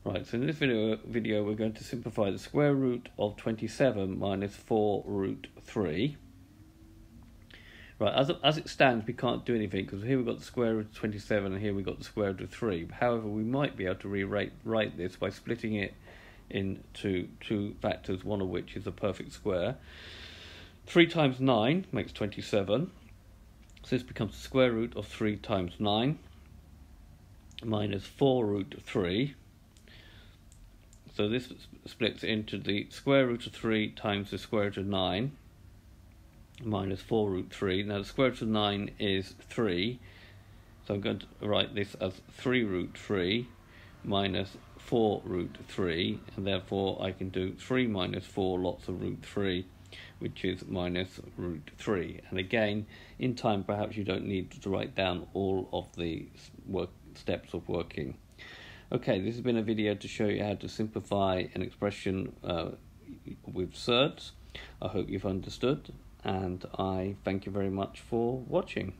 Right, so in this video we're going to simplify the square root of 27 minus 4 root 3. Right, as it stands, we can't do anything because here we've got the square root of 27 and here we've got the square root of 3. However, we might be able to rewrite this by splitting it into two factors, one of which is a perfect square. 3 times 9 makes 27. So this becomes the square root of 3 times 9 minus 4 root 3. So this splits into the square root of 3 times the square root of 9 minus 4 root 3. Now the square root of 9 is 3, so I'm going to write this as 3 root 3 minus 4 root 3, and therefore I can do 3 minus 4 lots of root 3, which is minus root 3. And again, in time perhaps you don't need to write down all of the steps of working. Okay, this has been a video to show you how to simplify an expression with surds. I hope you've understood, and I thank you very much for watching.